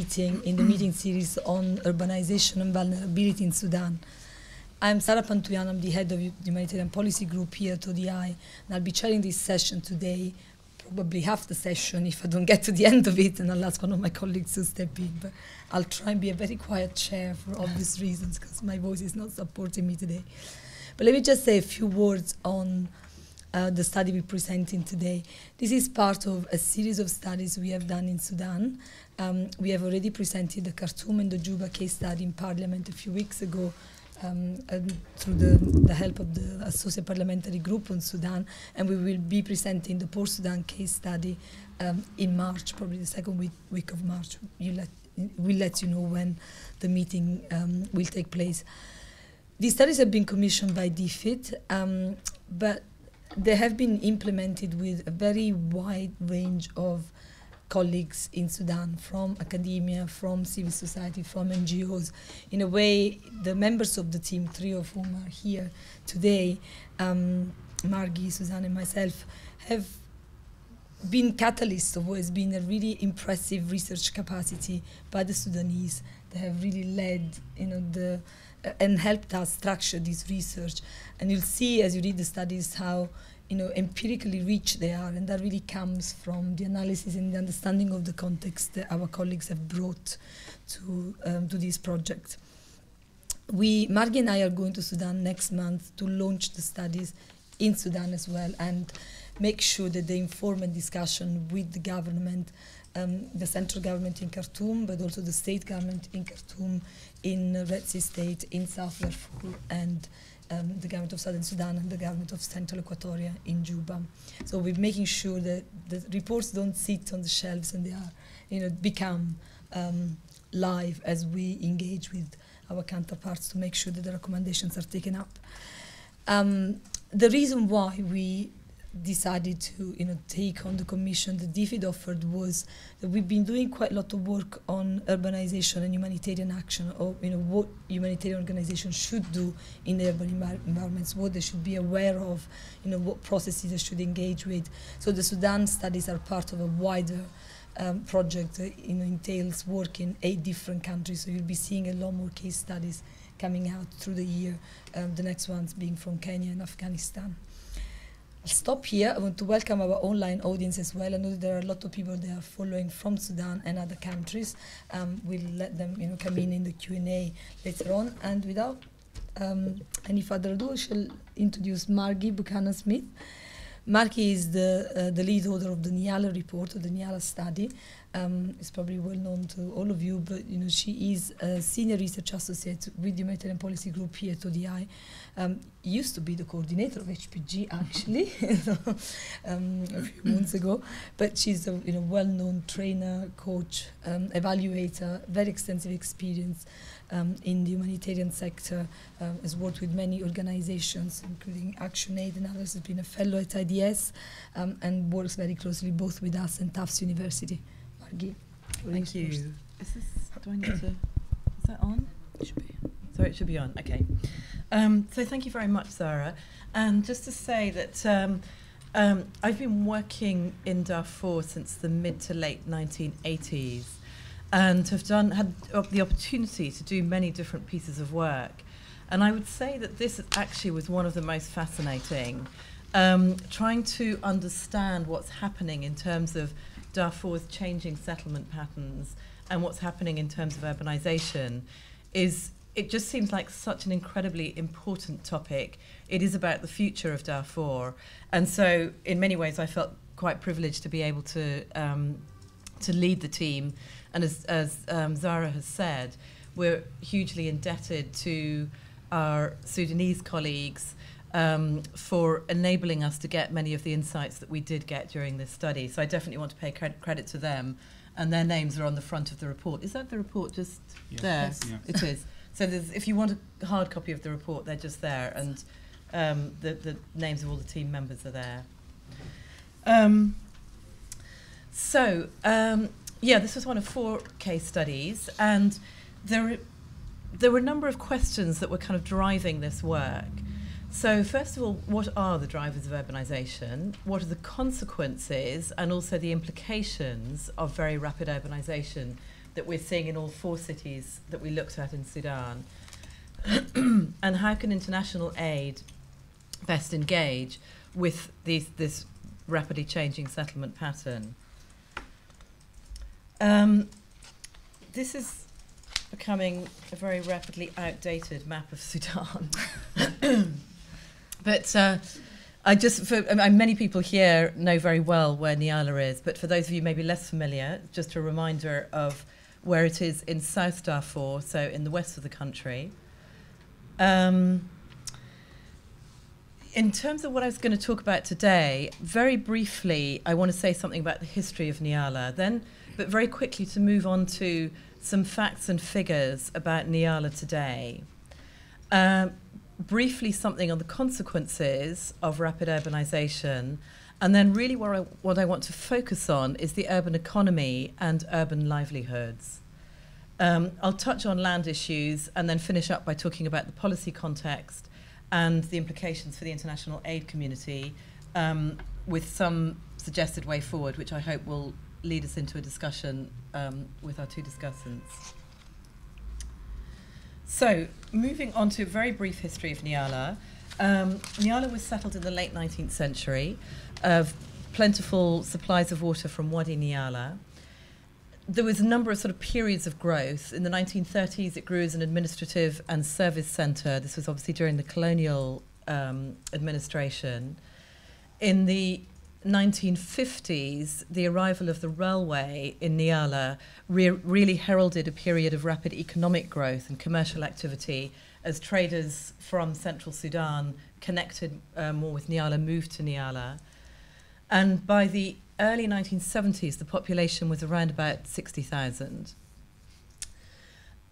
meeting in the meeting series on urbanization and vulnerability in Sudan. I'm Sara Pantuliano, I'm the head of the Humanitarian Policy Group here at ODI, and I'll be chairing this session today, probably half the session if I don't get to the end of it, and I'll ask one of my colleagues to step in. But I'll try and be a very quiet chair for obvious reasons, because my voice is not supporting me today. But let me just say a few words on the study we're presenting today. This is part of a series of studies we have done in Sudan. We have already presented the Khartoum and the Juba case study in Parliament a few weeks ago, through the help of the Associate Parliamentary Group on Sudan, and we will be presenting the Port Sudan case study in March, probably the second week of March. We'll let you know when the meeting will take place. These studies have been commissioned by DFID, but they have been implemented with a very wide range of colleagues in Sudan, from academia, from civil society, from NGOs. In a way, the members of the team, three of whom are here today, Margie, Suzanne, and myself, have been catalysts of what has been a really impressive research capacity by the Sudanese. They have really led, and helped us structure this research. And you'll see as you read the studies how empirically rich they are, and that really comes from the analysis and the understanding of the context that our colleagues have brought to this project. Margie and I are going to Sudan next month to launch the studies in Sudan as well, and make sure that they inform a discussion with the government, the central government in Khartoum, but also the state government in Khartoum, in Red Sea State, in South Darfur, and the government of Southern Sudan and the government of Central Equatoria in Juba. So we're making sure that the reports don't sit on the shelves, and they are, become live as we engage with our counterparts to make sure that the recommendations are taken up. The reason why we decided to take on the commission that DFID offered was that we've been doing quite a lot of work on urbanization and humanitarian action, or what humanitarian organizations should do in the urban environments, what they should be aware of, what processes they should engage with. So the Sudan studies are part of a wider project that entails work in 8 different countries. So you'll be seeing a lot more case studies coming out through the year, the next ones being from Kenya and Afghanistan. I'll stop here. I want to welcome our online audience as well. I know that there are a lot of people that are following from Sudan and other countries. We'll let them come in the Q&A later on. And without any further ado, I shall introduce Margie Buchanan-Smith. Margie is the lead author of the Nyala report, or the Nyala study. It's probably well known to all of you, but she is a senior research associate with the Humanitarian Policy Group here at ODI. Used to be the coordinator of HPG, actually, a few months ago. But she's a well-known trainer, coach, evaluator, very extensive experience in the humanitarian sector. Has worked with many organizations, including ActionAid and others. Has been a fellow at IDS, and works very closely both with us and Tufts University. Margie. Thank you. Is that on? It should be. So it should be on, okay. So thank you very much, Sara. And just to say that I've been working in Darfur since the mid to late 1980s, and have had the opportunity to do many different pieces of work. And I would say that this actually was one of the most fascinating, trying to understand what's happening in terms of Darfur's changing settlement patterns and what's happening in terms of urbanization. It just seems like such an incredibly important topic. It is about the future of Darfur. And so in many ways I felt quite privileged to be able to lead the team. And as Zara has said, we're hugely indebted to our Sudanese colleagues for enabling us to get many of the insights that we did get during this study. So I definitely want to pay credit to them. And their names are on the front of the report. Is that the report just there? Yes. Yeah. It is. So if you want a hard copy of the report, they're just there. And the names of all the team members are there. Yeah, this was one of 4 case studies. And there were a number of questions that were kind of driving this work. So first of all, what are the drivers of urbanisation? What are the consequences and also the implications of very rapid urbanisation, that we're seeing in all 4 cities that we looked at in Sudan. And how can international aid best engage with this rapidly changing settlement pattern? This is becoming a very rapidly outdated map of Sudan. But many people here know very well where Nyala is, but for those of you maybe less familiar, just a reminder of where it is in South Darfur, so in the west of the country. In terms of what I was going to talk about today, very briefly, I want to say something about the history of Nyala, but very quickly to move on to some facts and figures about Nyala today. Briefly, something on the consequences of rapid urbanisation, and then really what I want to focus on is the urban economy and urban livelihoods. I'll touch on land issues and then finish up by talking about the policy context and the implications for the international aid community, with some suggested way forward, which I hope will lead us into a discussion with our 2 discussants. So, moving on to a very brief history of Nyala. Nyala was settled in the late 19th century, of plentiful supplies of water from Wadi Nyala. There was a number of sort of periods of growth. In the 1930s, it grew as an administrative and service centre. This was obviously during the colonial administration. In the 1950s, the arrival of the railway in Nyala really heralded a period of rapid economic growth and commercial activity as traders from central Sudan connected more with Nyala, moved to Nyala. And by the early 1970s, the population was around about 60,000.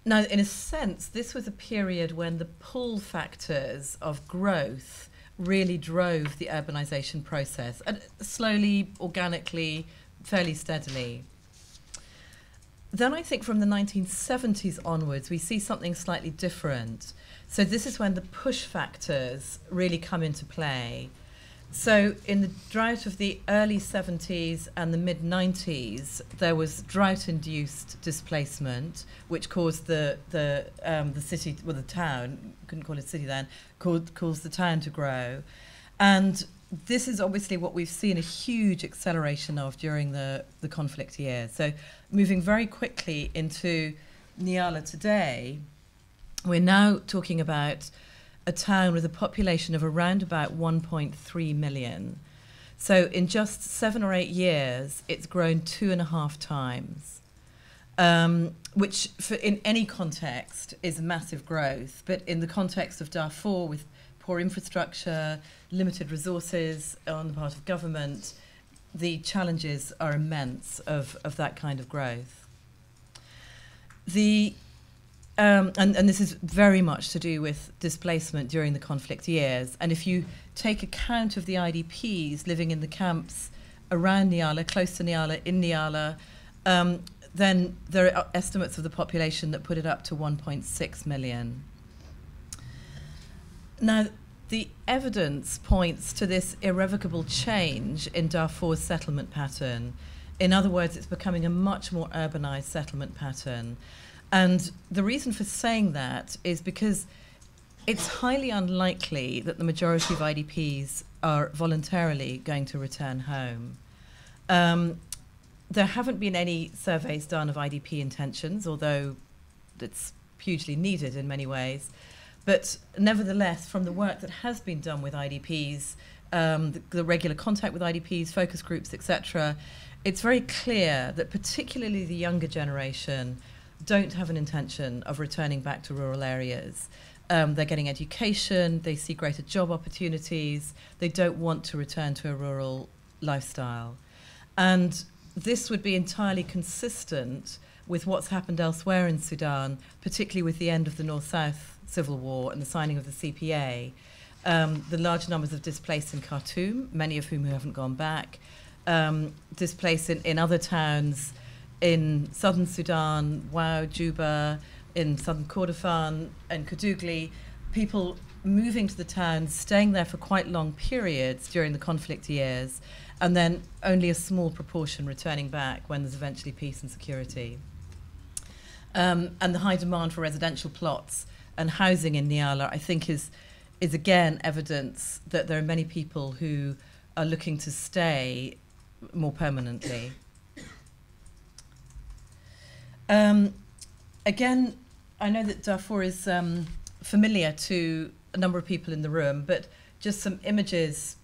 Now, in a sense, this was a period when the pull factors of growth really drove the urbanisation process, slowly, organically, fairly steadily. Then I think from the 1970s onwards, we see something slightly different. So this is when the push factors really come into play. So in the drought of the early 70s and the mid-90s, there was drought-induced displacement, which caused the city, well, the town, couldn't call it a city then, caused the town to grow. And this is obviously what we've seen a huge acceleration of during the conflict years. So moving very quickly into Nyala today, we're now talking about a town with a population of around about 1.3 million. So in just 7 or 8 years, it's grown 2.5 times, which in any context is massive growth. But in the context of Darfur, with poor infrastructure, limited resources on the part of government, the challenges are immense of that kind of growth. And this is very much to do with displacement during the conflict years. And if you take account of the IDPs living in the camps around Nyala, close to Nyala, in Nyala, then there are estimates of the population that put it up to 1.6 million. Now, the evidence points to this irrevocable change in Darfur's settlement pattern. In other words, it's becoming a much more urbanized settlement pattern. And the reason for saying that is because it's highly unlikely that the majority of IDPs are voluntarily going to return home. There haven't been any surveys done of IDP intentions, although it's hugely needed in many ways. But nevertheless, from the work that has been done with IDPs, the regular contact with IDPs, focus groups, etc., it's very clear that particularly the younger generation don't have an intention of returning back to rural areas. They're getting education, they see greater job opportunities, they don't want to return to a rural lifestyle. And this would be entirely consistent with what's happened elsewhere in Sudan, particularly with the end of the North-South civil war and the signing of the CPA. The large numbers of displaced in Khartoum, many of whom who haven't gone back, displaced in other towns in southern Sudan, Wau, Juba, in southern Kordofan and Kadugli, people moving to the towns, staying there for quite long periods during the conflict years, and then only a small proportion returning back when there's eventually peace and security. And the high demand for residential plots and housing in Nyala, I think, is again evidence that there are many people who are looking to stay more permanently. Again, I know that Darfur is familiar to a number of people in the room, but just some images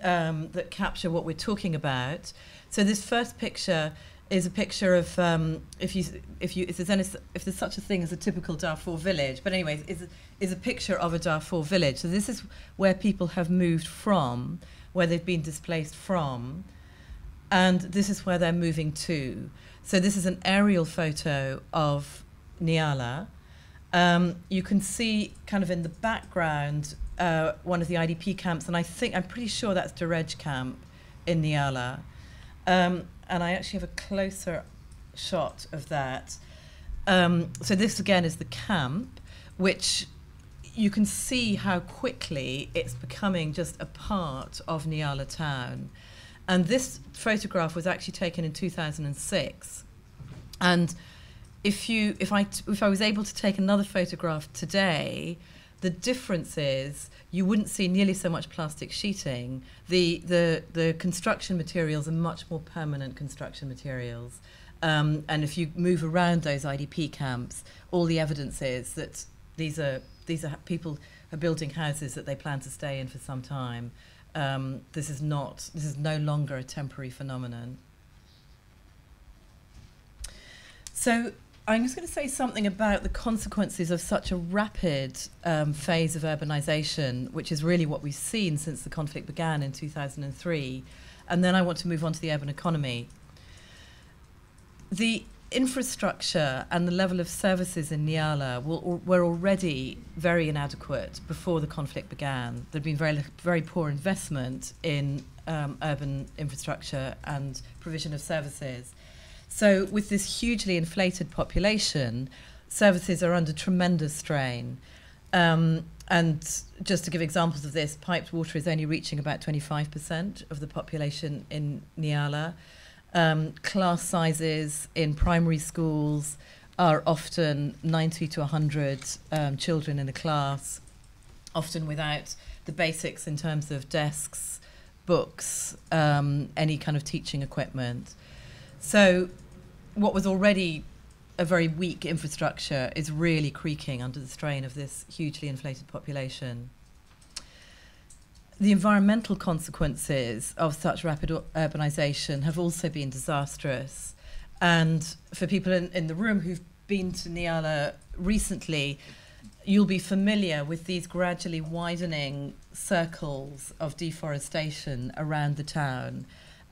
that capture what we're talking about. So this first picture is a picture of if there's such a thing as a typical Darfur village, but anyways, is a picture of a Darfur village. So this is where people have moved from, where they've been displaced from, and this is where they're moving to. So this is an aerial photo of Nyala. You can see kind of in the background one of the IDP camps, and I'm pretty sure that's Derej camp in Nyala. And I actually have a closer shot of that. So this again is the camp, which you can see how quickly it's becoming just a part of Nyala town. And this photograph was actually taken in 2006. And if I was able to take another photograph today, the difference is you wouldn't see nearly so much plastic sheeting. The construction materials are much more permanent construction materials. And if you move around those IDP camps, all the evidence is that these are people are building houses that they plan to stay in for some time. This is no longer a temporary phenomenon. So I'm just going to say something about the consequences of such a rapid phase of urbanisation, which is really what we've seen since the conflict began in 2003. And then I want to move on to the urban economy. The infrastructure and the level of services in Nyala were already very inadequate before the conflict began. There'd been very poor investment in urban infrastructure and provision of services. So with this hugely inflated population, services are under tremendous strain. And just to give examples of this, piped water is only reaching about 25% of the population in Nyala. Class sizes in primary schools are often 90 to 100 children in a class, often without the basics in terms of desks, books, any kind of teaching equipment. So what was already a very weak infrastructure is really creaking under the strain of this hugely inflated population. The environmental consequences of such rapid urbanisation have also been disastrous. And for people in the room who've been to Nyala recently, you'll be familiar with these gradually widening circles of deforestation around the town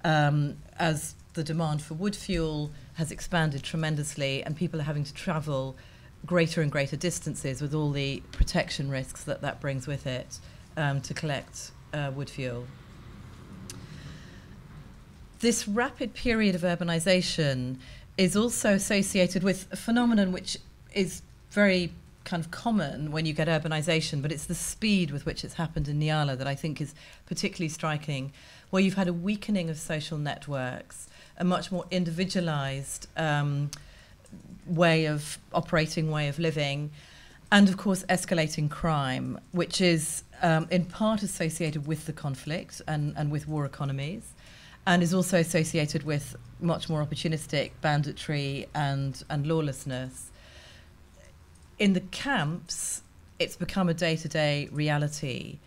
as the demand for wood fuel has expanded tremendously and people are having to travel greater and greater distances with all the protection risks that brings with it to collect wood fuel. This rapid period of urbanisation is also associated with a phenomenon which is very kind of common when you get urbanisation, but it's the speed with which it's happened in Nyala that I think is particularly striking, where you've had a weakening of social networks, a much more individualised way of operating, way of living, and of course escalating crime, which is in part associated with the conflict and with war economies, and is also associated with much more opportunistic banditry and lawlessness. In the camps, it's become a day-to-day reality,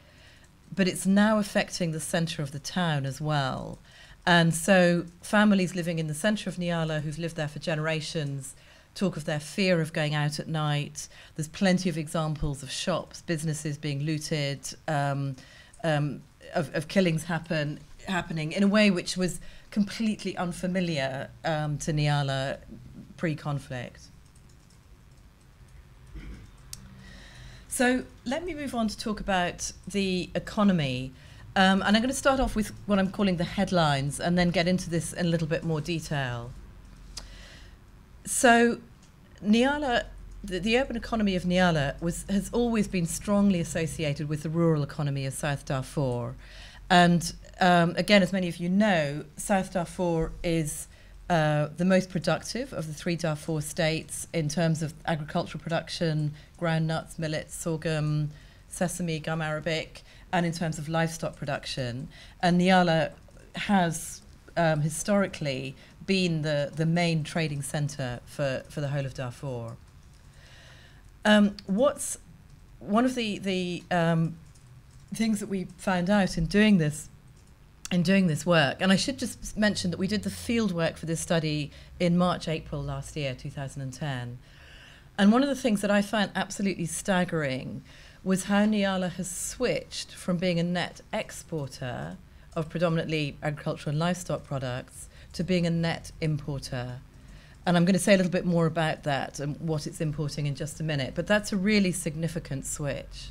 but it's now affecting the centre of the town as well. And so families living in the centre of Nyala who've lived there for generations talk of their fear of going out at night. There's plenty of examples of shops, businesses being looted, of killings happening in a way which was completely unfamiliar to Nyala pre-conflict. So let me move on to talk about the economy. And I'm going to start off with what I'm calling the headlines and then get into this in a little bit more detail. So Nyala, the urban economy of Nyala has always been strongly associated with the rural economy of South Darfur. And again, as many of you know, South Darfur is the most productive of the 3 Darfur states in terms of agricultural production, groundnuts, millet, sorghum, sesame, gum arabic, and in terms of livestock production. And Nyala has historically been the main trading centre for the whole of Darfur. What's one of the things that we found out in doing this work, and I should just mention that we did the field work for this study in March, April last year, 2010. And one of the things that I found absolutely staggering was how Nyala has switched from being a net exporter of predominantly agricultural and livestock products to being a net importer. And I'm going to say a little bit more about that and what it's importing in just a minute, but that's a really significant switch.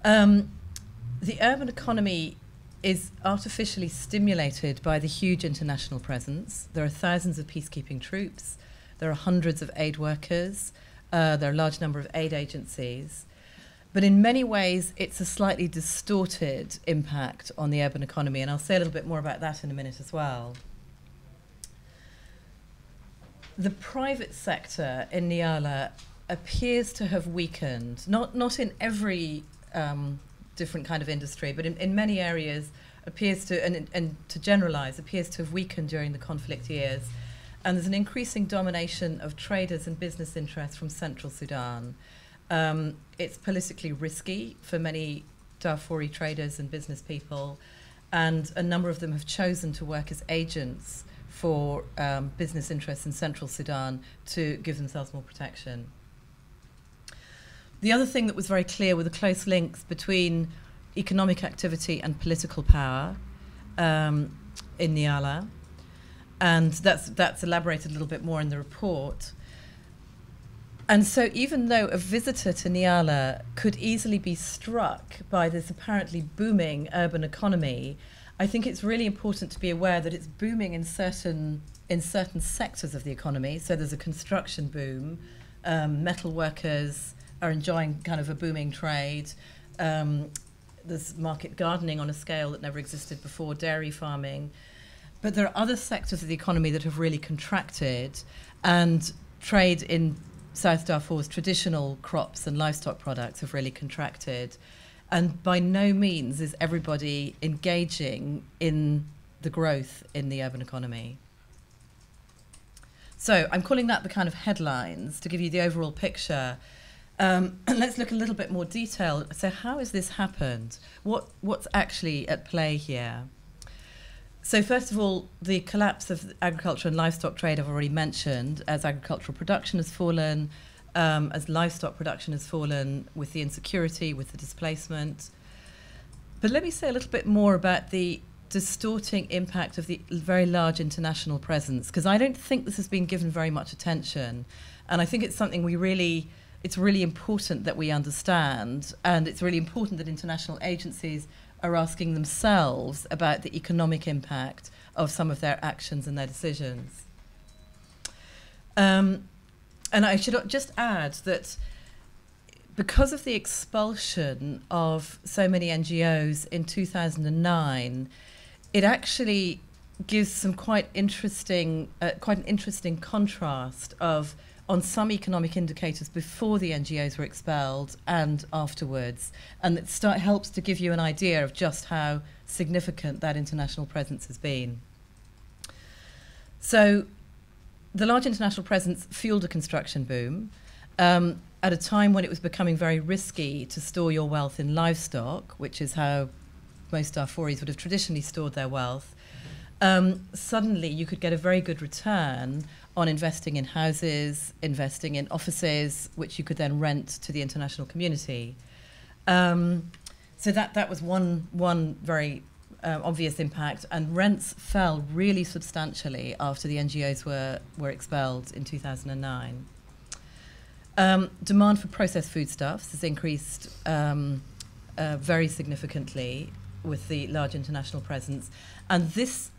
The urban economy is artificially stimulated by the huge international presence. There are thousands of peacekeeping troops, there are hundreds of aid workers, there are a large number of aid agencies. But in many ways, it's a slightly distorted impact on the urban economy, and I'll say a little bit more about that in a minute as well. The private sector in Nyala appears to have weakened, not in every different kind of industry, but in many areas appears to, and to generalize, appears to have weakened during the conflict years. And there's an increasing domination of traders and business interests from central Sudan. It's politically risky for many Darfuri traders and business people, and a number of them have chosen to work as agents for business interests in central Sudan to give themselves more protection. The other thing that was very clear were the close links between economic activity and political power in Nyala, and that's elaborated a little bit more in the report. And so even though a visitor to Nyala could easily be struck by this apparently booming urban economy, I think it's really important to be aware that it's booming in certain sectors of the economy. So there's a construction boom, metal workers are enjoying kind of a booming trade. There's market gardening on a scale that never existed before, dairy farming. But there are other sectors of the economy that have really contracted, and trade in South Darfur's traditional crops and livestock products have really contracted. And by no means is everybody engaging in the growth in the urban economy. So I'm calling that the kind of headlines to give you the overall picture. And let's look a little bit more detail. So how has this happened? What's actually at play here? So first of all, the collapse of agriculture and livestock trade I've already mentioned, as agricultural production has fallen, as livestock production has fallen with the insecurity, with the displacement. But let me say a little bit more about the distorting impact of the very large international presence, because I don't think this has been given very much attention. And I think it's something it's really important that we understand, and it's really important that international agencies are asking themselves about the economic impact of some of their actions and their decisions. And I should just add that because of the expulsion of so many NGOs in 2009, it actually gives some quite an interesting contrast on some economic indicators before the NGOs were expelled and afterwards. And it helps to give you an idea of just how significant that international presence has been. So the large international presence fueled a construction boom at a time when it was becoming very risky to store your wealth in livestock, which is how most Darfuris would have traditionally stored their wealth. Suddenly you could get a very good return on investing in houses, investing in offices, which you could then rent to the international community. So that was one very obvious impact, and rents fell really substantially after the NGOs were expelled in 2009. Demand for processed foodstuffs has increased very significantly with the large international presence, and this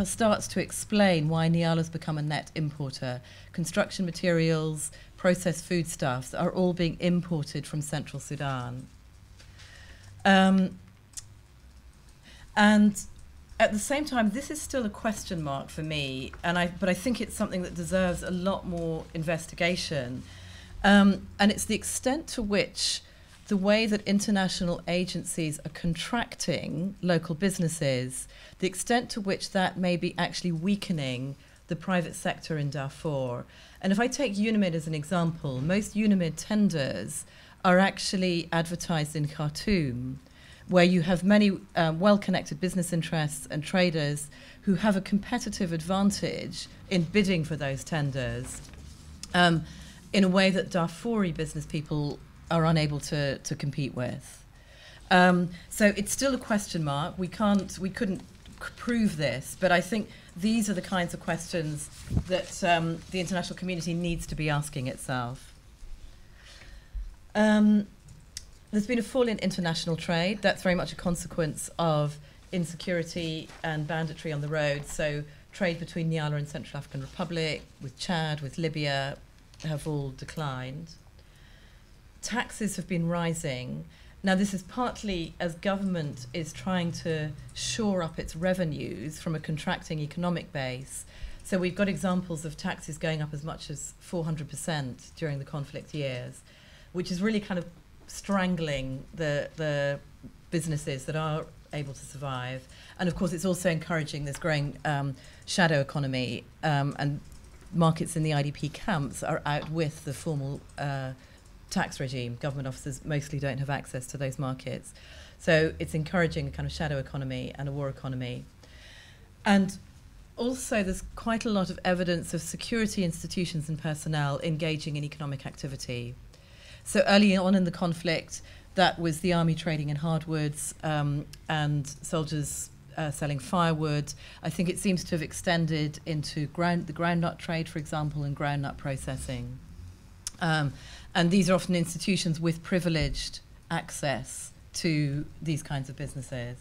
starts to explain why Nyala's become a net importer. Construction materials, processed foodstuffs are all being imported from central Sudan. And at the same time, this is still a question mark for me, but I think it's something that deserves a lot more investigation. And it's the extent to which the way that international agencies are contracting local businesses, the extent to which that may be actually weakening the private sector in Darfur. And if I take UNAMID as an example, most UNAMID tenders are actually advertised in Khartoum, where you have many well-connected business interests and traders who have a competitive advantage in bidding for those tenders in a way that Darfuri business people are unable to compete with. So it's still a question mark. We couldn't prove this, but I think these are the kinds of questions that the international community needs to be asking itself. There's been a fall in international trade. That's very much a consequence of insecurity and banditry on the road. So trade between Nyala and Central African Republic, with Chad, with Libya, have all declined. Taxes have been rising. Now, this is partly as government is trying to shore up its revenues from a contracting economic base. So we've got examples of taxes going up as much as 400% during the conflict years, which is really kind of strangling the businesses that are able to survive. And of course, it's also encouraging this growing shadow economy, and markets in the IDP camps are out with the formal tax regime. Government officers mostly don't have access to those markets. So it's encouraging a kind of shadow economy and a war economy. And also there's quite a lot of evidence of security institutions and personnel engaging in economic activity. So early on in the conflict, that was the army trading in hardwoods and soldiers selling firewood. I think it seems to have extended into the groundnut trade, for example, and groundnut processing. And these are often institutions with privileged access to these kinds of businesses.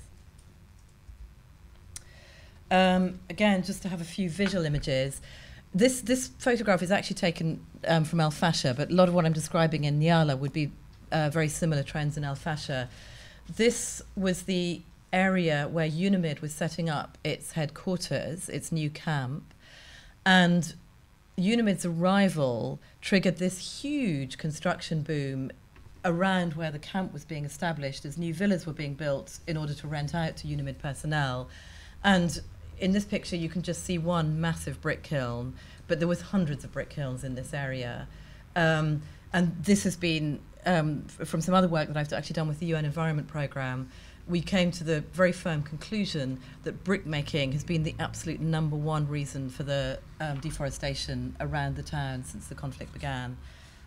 Again, just to have a few visual images. This photograph is actually taken from El Fasher, but a lot of what I'm describing in Nyala would be very similar trends in El Fasher. This was the area where UNAMID was setting up its headquarters, its new camp, and UNAMID's arrival triggered this huge construction boom around where the camp was being established as new villas were being built in order to rent out to UNAMID personnel. And in this picture, you can just see one massive brick kiln, but there was hundreds of brick kilns in this area. And this has been, from some other work that I've actually done with the UN Environment Programme, we came to the very firm conclusion that brick making has been the absolute #1 reason for the deforestation around the town since the conflict began.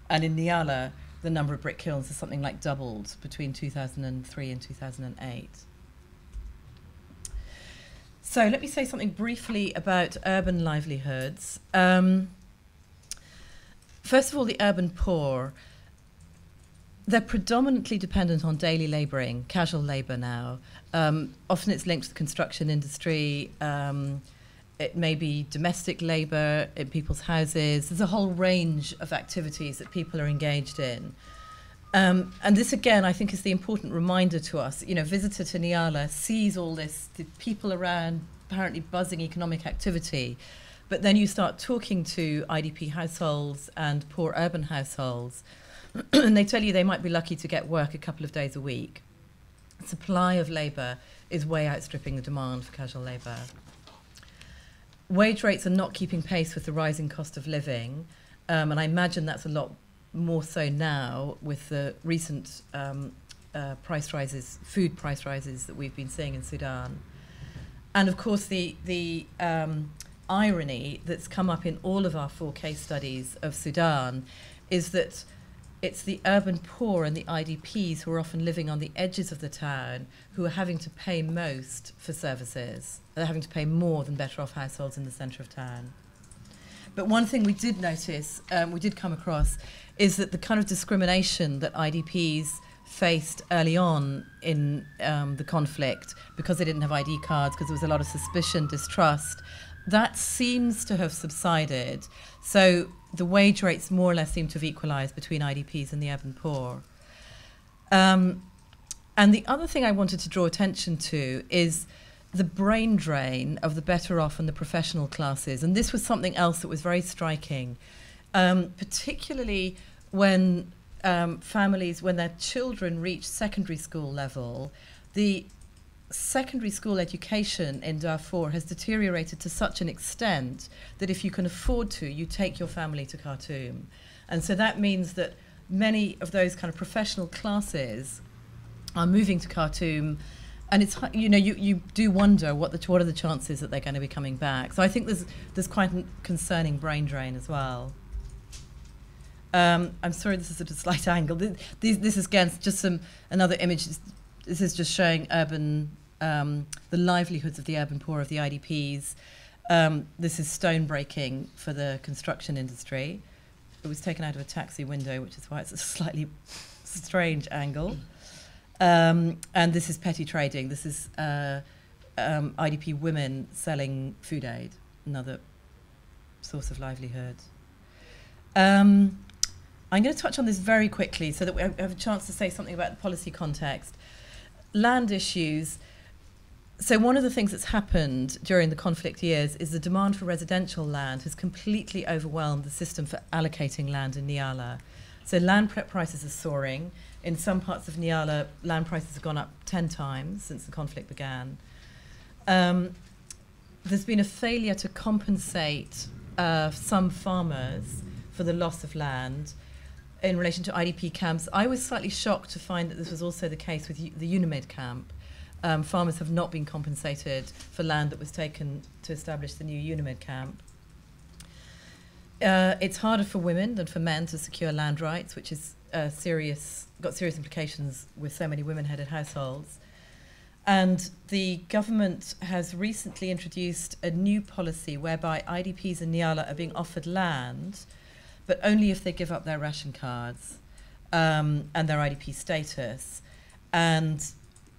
And in Nyala, the number of brick kilns has something like doubled between 2003 and 2008. So let me say something briefly about urban livelihoods. First of all, the urban poor. They're predominantly dependent on daily labouring, casual labour now. Often it's linked to the construction industry. It may be domestic labour in people's houses. There's a whole range of activities that people are engaged in. And this, again, I think is the important reminder to us. You know, visitor to Nyala sees all this, the people around, apparently buzzing economic activity. But then you start talking to IDP households and poor urban households, and they tell you they might be lucky to get work a couple of days a week. Supply of labour is way outstripping the demand for casual labour. Wage rates are not keeping pace with the rising cost of living, and I imagine that's a lot more so now with the recent price rises, food price rises that we've been seeing in Sudan. And of course the irony that's come up in all of our 4 case studies of Sudan is that it's the urban poor and the IDPs who are often living on the edges of the town who are having to pay most for services. They're having to pay more than better off households in the centre of town. But one thing we did notice, we did come across, is that the kind of discrimination that IDPs faced early on in the conflict, because they didn't have ID cards, because there was a lot of suspicion, distrust, that seems to have subsided. So the wage rates more or less seem to have equalised between IDPs and the urban poor. And the other thing I wanted to draw attention to is the brain drain of the better off and the professional classes. And this was something else that was very striking, particularly when families, when their children reach secondary school level, the secondary school education in Darfur has deteriorated to such an extent that if you can afford to, you take your family to Khartoum. And so that means that many of those kind of professional classes are moving to Khartoum, and it's, you know, you do wonder what are the chances that they're going to be coming back. So I think there's quite a concerning brain drain as well. I'm sorry, this is at a slight angle. This is again just another image. This is just showing urban, the livelihoods of the urban poor, of the IDPs. This is stone breaking for the construction industry. It was taken out of a taxi window, which is why it's a slightly strange angle. And this is petty trading. This is IDP women selling food aid, another source of livelihood. I'm going to touch on this very quickly so that we have a chance to say something about the policy context. Land issues. So one of the things that's happened during the conflict years is the demand for residential land has completely overwhelmed the system for allocating land in Nyala. So land prices are soaring. In some parts of Nyala, land prices have gone up 10 times since the conflict began. There's been a failure to compensate some farmers for the loss of land in relation to IDP camps. I was slightly shocked to find that this was also the case with the UNIMED camp. Farmers have not been compensated for land that was taken to establish the new UNIMED camp. It's harder for women than for men to secure land rights, which is got serious implications with so many women-headed households. And the government has recently introduced a new policy whereby IDPs in Nyala are being offered land, but only if they give up their ration cards and their IDP status. And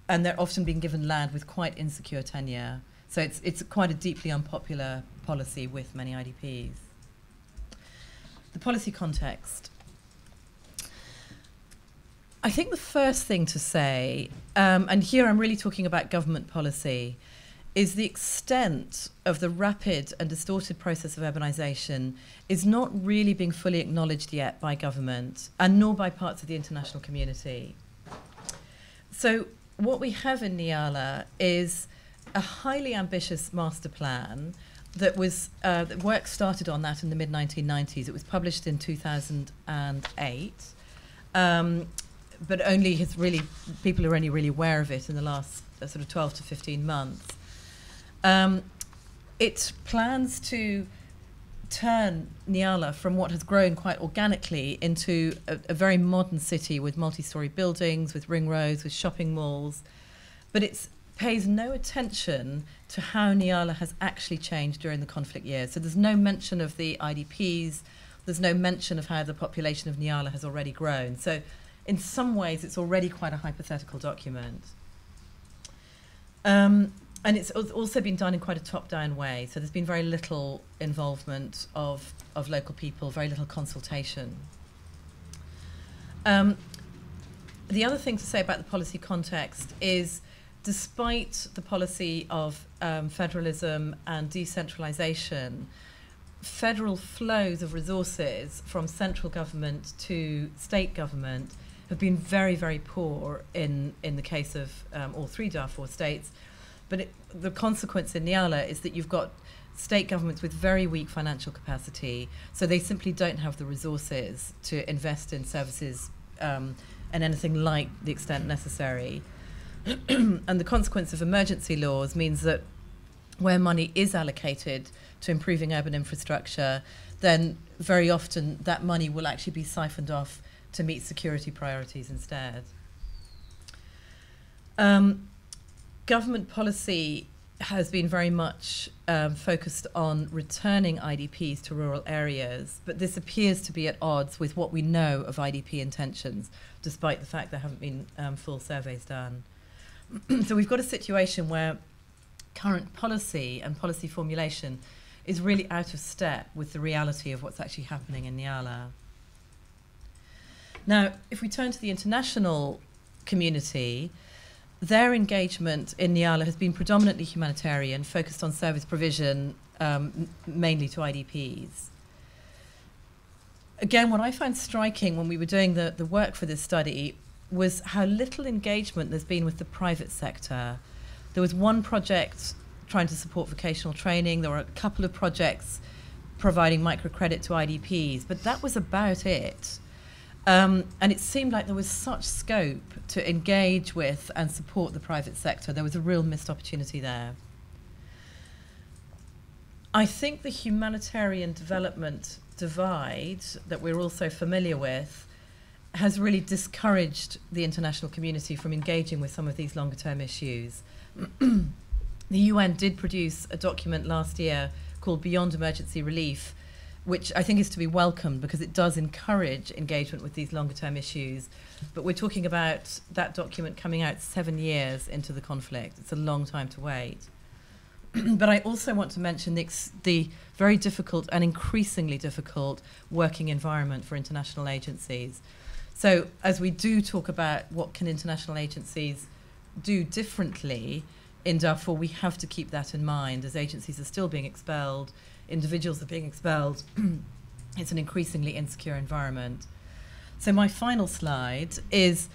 they're often being given land with quite insecure tenure. So it's quite a deeply unpopular policy with many IDPs. The policy context. I think the first thing to say, and here I'm really talking about government policy, is the extent of the rapid and distorted process of urbanisation is not really being fully acknowledged yet by government, and nor by parts of the international community. So what we have in Nyala is a highly ambitious master plan that was, work started on that in the mid-1990s. It was published in 2008. But only people are only really aware of it in the last sort of 12 to 15 months. It plans to turn Nyala from what has grown quite organically into a very modern city with multi-storey buildings, with ring roads, with shopping malls. But it pays no attention to how Nyala has actually changed during the conflict years. So there's no mention of the IDPs. There's no mention of how the population of Nyala has already grown. So in some ways, it's already quite a hypothetical document. And it's also been done in quite a top-down way. So there's been very little involvement of local people, very little consultation. The other thing to say about the policy context is, despite the policy of federalism and decentralisation, federal flows of resources from central government to state government have been very, very poor in the case of all three Darfur states. But the consequence in Nyala is that you've got state governments with very weak financial capacity, so they simply don't have the resources to invest in services and anything like the extent necessary. And the consequence of emergency laws means that where money is allocated to improving urban infrastructure, then very often that money will actually be siphoned off to meet security priorities instead. Government policy has been very much focused on returning IDPs to rural areas, but this appears to be at odds with what we know of IDP intentions, despite the fact there haven't been full surveys done. So we've got a situation where current policy and policy formulation is really out of step with the reality of what's actually happening in Nyala. Now, if we turn to the international community, their engagement in Nyala has been predominantly humanitarian, focused on service provision, mainly to IDPs. Again, what I found striking when we were doing the work for this study was how little engagement there's been with the private sector. There was one project trying to support vocational training. There were a couple of projects providing microcredit to IDPs, but that was about it. And it seemed like there was such scope to engage with and support the private sector. There was a real missed opportunity there. I think the humanitarian development divide that we're also familiar with has really discouraged the international community from engaging with some of these longer term issues. The UN did produce a document last year called Beyond Emergency Relief, which I think is to be welcomed because it does encourage engagement with these longer term issues. But we're talking about that document coming out 7 years into the conflict. It's a long time to wait. But I also want to mention the very difficult and increasingly difficult working environment for international agencies. So as we do talk about what can international agencies do differently in Darfur, we have to keep that in mind as agencies are still being expelled, individuals are being expelled. It's an increasingly insecure environment. So my final slide is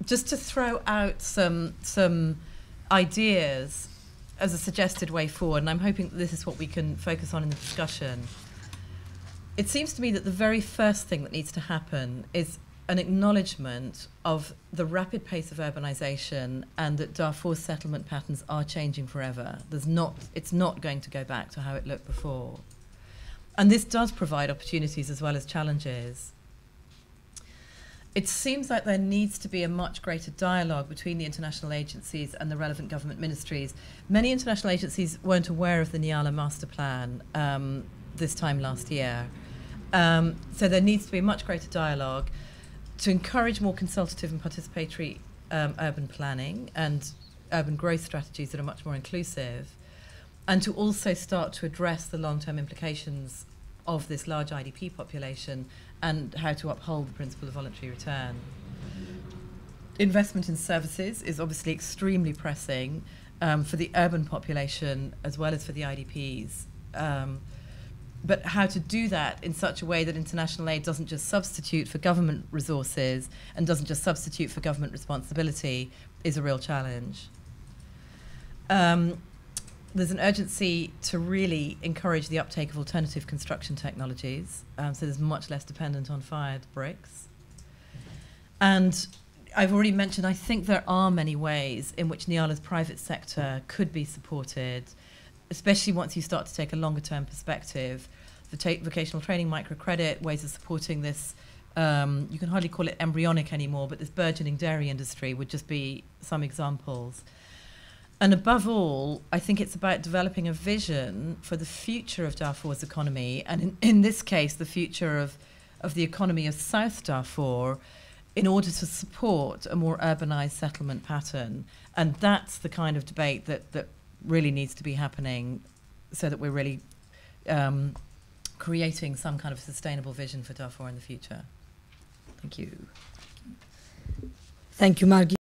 just to throw out some ideas as a suggested way forward, and I'm hoping that this is what we can focus on in the discussion. It seems to me that the very first thing that needs to happen is an acknowledgement of the rapid pace of urbanisation and that Darfur's settlement patterns are changing forever. It's not going to go back to how it looked before. And this does provide opportunities as well as challenges. It seems like there needs to be a much greater dialogue between the international agencies and the relevant government ministries. Many international agencies weren't aware of the Nyala master plan this time last year. So there needs to be a much greater dialogue to encourage more consultative and participatory urban planning and urban growth strategies that are much more inclusive, and to also start to address the long-term implications of this large IDP population and how to uphold the principle of voluntary return. Investment in services is obviously extremely pressing for the urban population as well as for the IDPs. But how to do that in such a way that international aid doesn't just substitute for government resources and doesn't just substitute for government responsibility is a real challenge. There's an urgency to really encourage the uptake of alternative construction technologies, so there's much less dependent on fired bricks. And I've already mentioned, I think there are many ways in which Nyala's private sector could be supported, especially once you start to take a longer term perspective. Vocational training, microcredit, ways of supporting this, you can hardly call it embryonic anymore, but this burgeoning dairy industry would just be some examples. And above all, I think it's about developing a vision for the future of Darfur's economy, and in this case, the future of the economy of South Darfur, in order to support a more urbanized settlement pattern. And that's the kind of debate that really needs to be happening so that we're really creating some kind of sustainable vision for Darfur in the future. Thank you. Thank you, Margie.